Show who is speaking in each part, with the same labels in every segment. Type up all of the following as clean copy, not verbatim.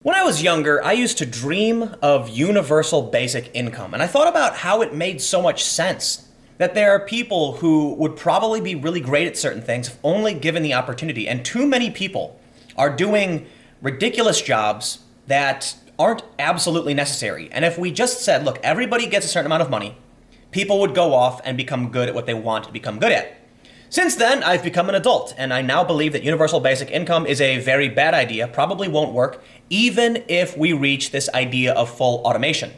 Speaker 1: When I was younger, I used to dream of universal basic income, and I thought about how it made so much sense. That there are people who would probably be really great at certain things if only given the opportunity, and too many people are doing ridiculous jobs that aren't absolutely necessary. And if we just said, look, everybody gets a certain amount of money, people would go off and become good at what they want to become good at. Since then, I've become an adult, and I now believe that universal basic income is a very bad idea, probably won't work, even if we reach this idea of full automation.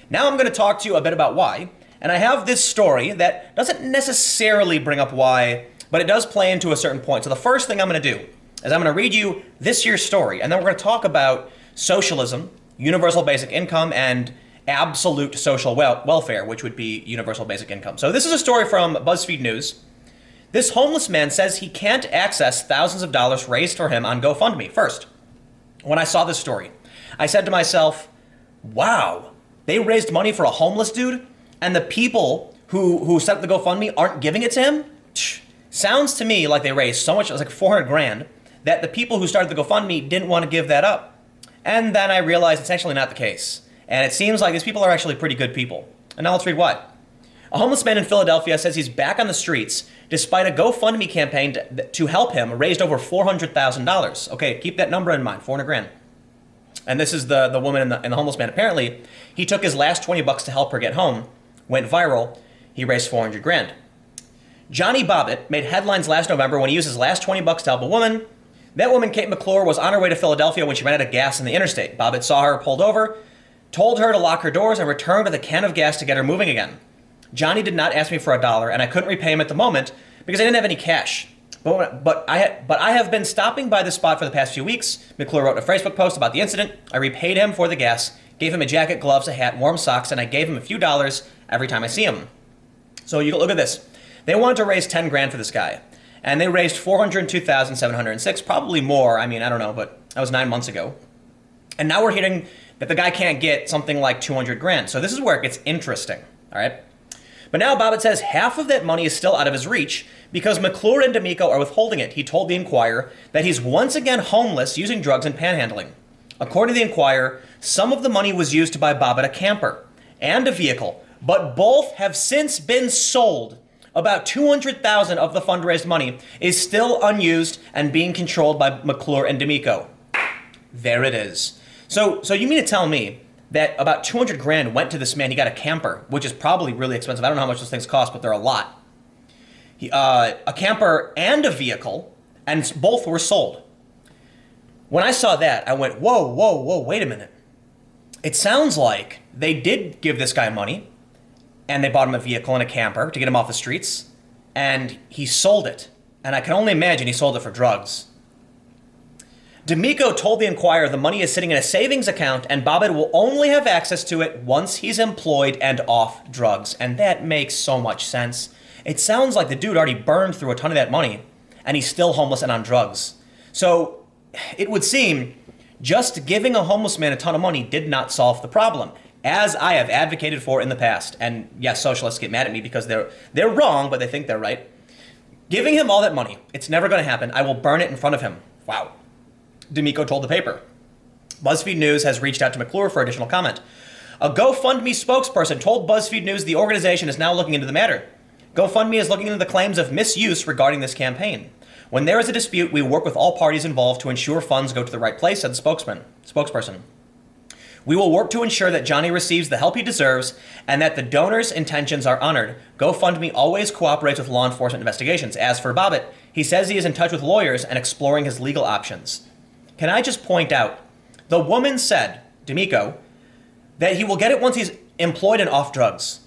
Speaker 1: Now I'm going to talk to you a bit about why, and I have this story that doesn't necessarily bring up why, but it does play into a certain point. So the first thing I'm going to do is I'm going to read you this year's story, and then we're going to talk about socialism, universal basic income, and absolute social welfare, which would be universal basic income. So this is a story from BuzzFeed News. This homeless man says he can't access thousands of dollars raised for him on GoFundMe. First, when I saw this story, I said to myself, wow, they raised money for a homeless dude, and the people who set up the GoFundMe aren't giving it to him? Sounds to me like they raised so much, it was like 400 grand, that the people who started the GoFundMe didn't want to give that up. And then I realized it's actually not the case. And it seems like these people are actually pretty good people. And now let's read why. A homeless man in Philadelphia says he's back on the streets despite a GoFundMe campaign to help him raised over $400,000. Okay, keep that number in mind, 400 grand. And this is the woman and the homeless man. Apparently, he took his last 20 bucks to help her get home, went viral, he raised 400 grand. Johnny Bobbitt made headlines last November when he used his last 20 bucks to help a woman. That woman, Kate McClure, was on her way to Philadelphia when she ran out of gas in the interstate. Bobbitt saw her, pulled over, told her to lock her doors, and returned with a can of gas to get her moving again. Johnny did not ask me for $1, and I couldn't repay him at the moment because I didn't have any cash. But I have been stopping by the spot for the past few weeks. McClure wrote a Facebook post about the incident. I repaid him for the gas, gave him a jacket, gloves, a hat, warm socks, and I gave him a few dollars every time I see him. So you look at this. They wanted to raise 10 grand for this guy, and they raised 402,706, probably more. I mean, I don't know, but that was 9 months ago. And now we're hearing that the guy can't get something like 200 grand. So this is where it gets interesting, all right? But now Bobbitt says half of that money is still out of his reach because McClure and D'Amico are withholding it. He told the Inquirer that he's once again homeless using drugs and panhandling. According to the Inquirer, some of the money was used to buy Bobbitt a camper and a vehicle, but both have since been sold. About 200,000 of the fundraised money is still unused and being controlled by McClure and D'Amico. There it is. So you mean to tell me that about 200 grand went to this man? He got a camper, which is probably really expensive. I don't know how much those things cost, but they're a lot. A camper and a vehicle, and both were sold. When I saw that, I went, whoa, wait a minute. It sounds like they did give this guy money, and they bought him a vehicle and a camper to get him off the streets, and he sold it. And I can only imagine he sold it for drugs. D'Amico told the Inquirer the money is sitting in a savings account and Bobbitt will only have access to it once he's employed and off drugs. And that makes so much sense. It sounds like the dude already burned through a ton of that money and he's still homeless and on drugs. So it would seem just giving a homeless man a ton of money did not solve the problem, as I have advocated for in the past. And yes, socialists get mad at me because they're wrong, but they think they're right. Giving him all that money, it's never going to happen. I will burn it in front of him. Wow. D'Amico told the paper. BuzzFeed News has reached out to McClure for additional comment. A GoFundMe spokesperson told BuzzFeed News the organization is now looking into the matter. GoFundMe is looking into the claims of misuse regarding this campaign. When there is a dispute, we work with all parties involved to ensure funds go to the right place, said the spokesperson. We will work to ensure that Johnny receives the help he deserves and that the donor's intentions are honored. GoFundMe always cooperates with law enforcement investigations. As for Bobbitt, he says he is in touch with lawyers and exploring his legal options. Can I just point out, the woman said, D'Amico, that he will get it once he's employed and off drugs.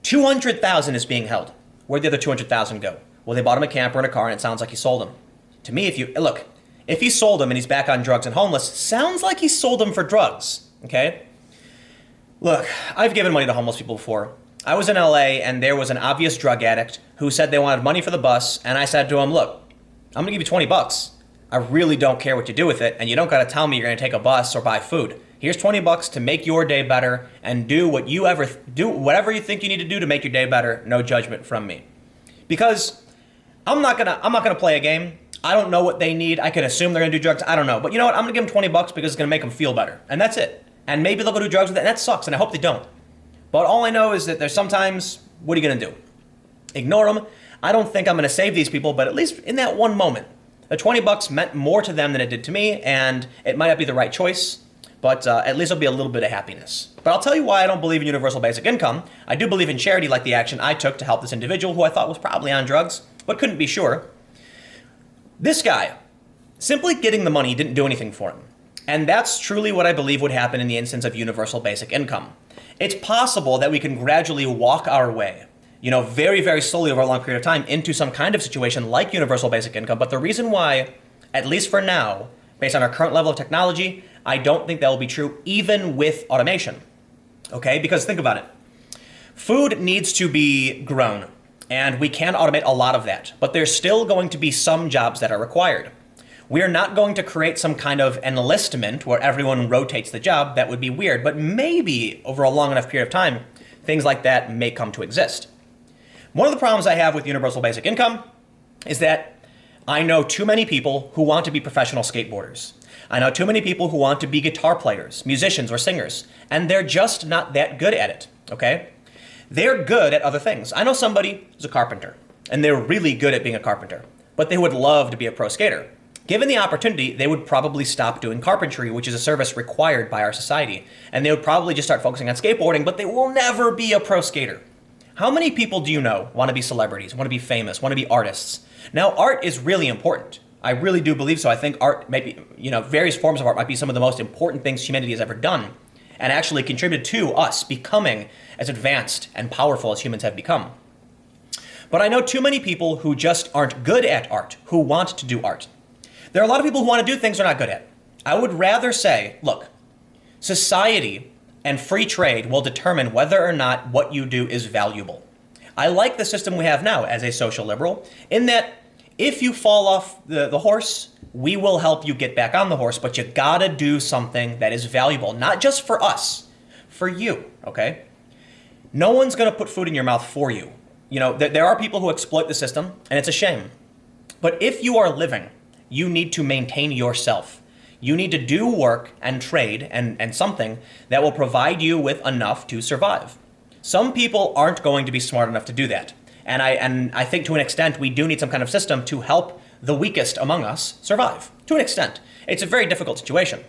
Speaker 1: 200,000 is being held. Where'd the other 200,000 go? Well, they bought him a camper and a car, and it sounds like he sold them. To me, if he sold them and he's back on drugs and homeless, sounds like he sold them for drugs, okay? Look, I've given money to homeless people before. I was in LA, and there was an obvious drug addict who said they wanted money for the bus, and I said to him, look, I'm gonna give you 20 bucks. I really don't care what you do with it, and you don't gotta tell me you're gonna take a bus or buy food. Here's 20 bucks to make your day better and do whatever you think you need to do to make your day better. No judgment from me. Because I'm not gonna play a game. I don't know what they need. I can assume they're going to do drugs. I don't know. But you know what? I'm going to give them 20 bucks because it's going to make them feel better. And that's it. And maybe they'll go do drugs with it. And that sucks. And I hope they don't. But all I know is that there's sometimes, what are you going to do? Ignore them. I don't think I'm going to save these people, but at least in that one moment, the 20 bucks meant more to them than it did to me. And it might not be the right choice, but at least there'll be a little bit of happiness. But I'll tell you why I don't believe in universal basic income. I do believe in charity, like the action I took to help this individual who I thought was probably on drugs, but couldn't be sure. This guy, simply getting the money didn't do anything for him. And that's truly what I believe would happen in the instance of universal basic income. It's possible that we can gradually walk our way, very, very slowly over a long period of time into some kind of situation like universal basic income. But the reason why, at least for now, based on our current level of technology, I don't think that will be true even with automation. Okay? Because think about it. Food needs to be grown, and we can automate a lot of that, but there's still going to be some jobs that are required. We're not going to create some kind of enlistment where everyone rotates the job. That would be weird, but maybe over a long enough period of time, things like that may come to exist. One of the problems I have with universal basic income is that I know too many people who want to be professional skateboarders. I know too many people who want to be guitar players, musicians, or singers, and they're just not that good at it, okay? They're good at other things. I know somebody who's a carpenter, and they're really good at being a carpenter, but they would love to be a pro skater. Given the opportunity, they would probably stop doing carpentry, which is a service required by our society, and they would probably just start focusing on skateboarding, but they will never be a pro skater. How many people do you know want to be celebrities, want to be famous, want to be artists? Now, art is really important. I really do believe so. I think art, maybe, various forms of art might be some of the most important things humanity has ever done and actually contributed to us becoming as advanced and powerful as humans have become. But I know too many people who just aren't good at art, who want to do art. There are a lot of people who want to do things they're not good at. I would rather say, look, society and free trade will determine whether or not what you do is valuable. I like the system we have now as a social liberal, in that if you fall off the horse, we will help you get back on the horse, but you gotta do something that is valuable, not just for us, for you, okay? No one's gonna put food in your mouth for you. There are people who exploit the system, and it's a shame. But if you are living, you need to maintain yourself. You need to do work and trade and something that will provide you with enough to survive. Some people aren't going to be smart enough to do that. And I think to an extent we do need some kind of system to help the weakest among us survive. To an extent. It's a very difficult situation.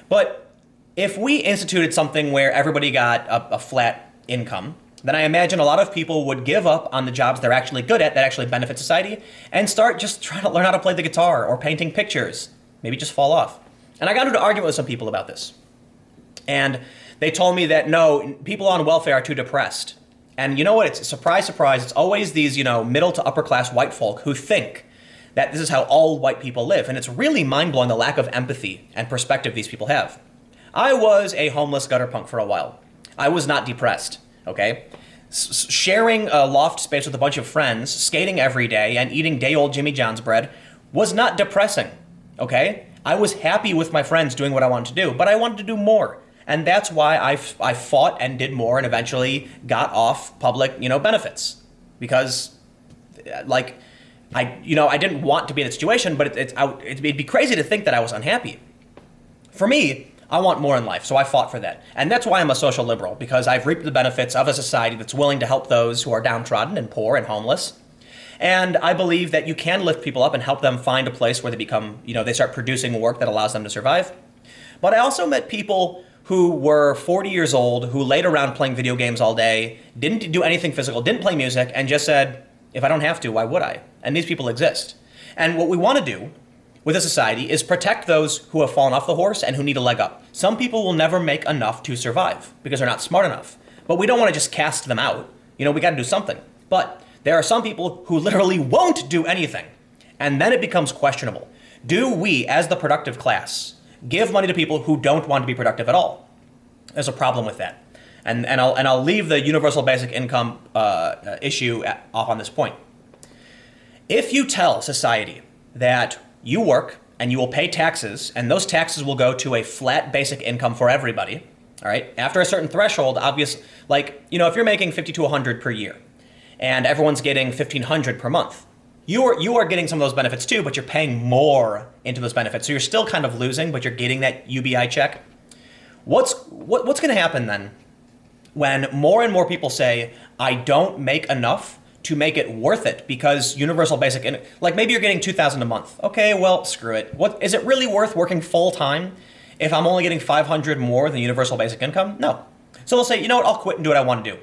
Speaker 1: But if we instituted something where everybody got a flat income, then I imagine a lot of people would give up on the jobs they're actually good at that actually benefit society and start just trying to learn how to play the guitar or painting pictures. Maybe just fall off. And I got into an argument with some people about this. And they told me that no, people on welfare are too depressed. And you know what? It's surprise, surprise. It's always these, middle to upper class white folk who think that this is how all white people live. And it's really mind-blowing the lack of empathy and perspective these people have. I was a homeless gutter punk for a while. I was not depressed, okay? Sharing a loft space with a bunch of friends, skating every day, and eating day-old Jimmy John's bread was not depressing, okay? I was happy with my friends doing what I wanted to do, but I wanted to do more. And that's why I fought and did more and eventually got off public, benefits. Because, I didn't want to be in that situation, but it'd be crazy to think that I was unhappy. For me, I want more in life, so I fought for that. And that's why I'm a social liberal, because I've reaped the benefits of a society that's willing to help those who are downtrodden and poor and homeless. And I believe that you can lift people up and help them find a place where they become, they start producing work that allows them to survive. But I also met people who were 40 years old, who laid around playing video games all day, didn't do anything physical, didn't play music, and just said, if I don't have to, why would I? And these people exist. And what we want to do with a society is protect those who have fallen off the horse and who need a leg up. Some people will never make enough to survive because they're not smart enough. But we don't want to just cast them out. We got to do something. But there are some people who literally won't do anything. And then it becomes questionable. Do we, as the productive class, give money to people who don't want to be productive at all? There's a problem with that. And I'll leave the universal basic income issue off on this point. If you tell society that you work and you will pay taxes, and those taxes will go to a flat basic income for everybody, all right? After a certain threshold, if you're making $5,200 per year, and everyone's getting $1,500 per month, you are getting some of those benefits too, but you're paying more into those benefits. So you're still kind of losing, but you're getting that UBI check. What's going to happen then when more and more people say, I don't make enough to make it worth it because universal basic income, like maybe you're getting $2,000 a month. Okay, well, screw it. What is it really worth working full time if I'm only getting $500 more than universal basic income? No. So they'll say, you know what, I'll quit and do what I want to do.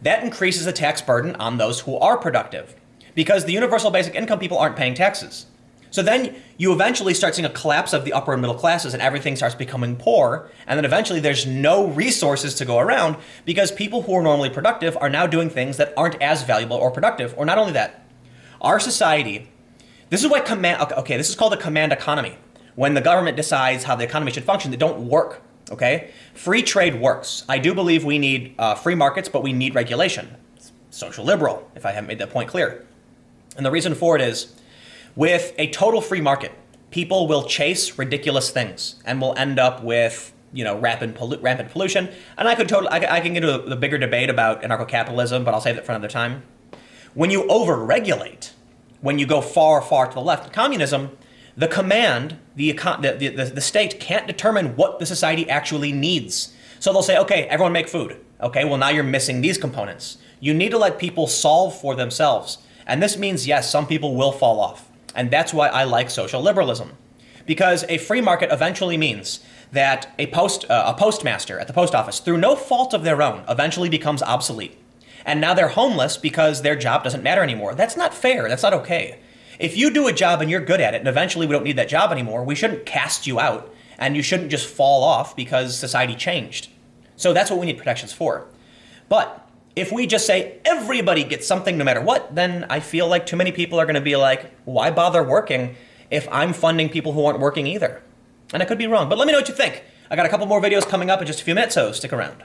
Speaker 1: That increases the tax burden on those who are productive because the universal basic income people aren't paying taxes. So then you eventually start seeing a collapse of the upper and middle classes and everything starts becoming poor. And then eventually there's no resources to go around because people who are normally productive are now doing things that aren't as valuable or productive. Or not only that, our society, this is why this is called a command economy. When the government decides how the economy should function, they don't work, okay? Free trade works. I do believe we need free markets, but we need regulation. It's social liberal, if I haven't made that point clear. And the reason for it is, with a total free market, people will chase ridiculous things and will end up with, rampant pollution. And I can get into a bigger debate about anarcho-capitalism, but I'll save that for another time. When you over-regulate, when you go far, far to the left, communism, the state can't determine what the society actually needs. So they'll say, okay, everyone make food. Okay, well now you're missing these components. You need to let people solve for themselves. And this means, yes, some people will fall off. And that's why I like social liberalism. Because a free market eventually means that a postmaster at the post office, through no fault of their own, eventually becomes obsolete. And now they're homeless because their job doesn't matter anymore. That's not fair. That's not okay. If you do a job and you're good at it, and eventually we don't need that job anymore, we shouldn't cast you out, and you shouldn't just fall off because society changed. So that's what we need protections for. But if we just say everybody gets something no matter what, then I feel like too many people are going to be like, why bother working if I'm funding people who aren't working either? And I could be wrong, but let me know what you think. I got a couple more videos coming up in just a few minutes, so stick around.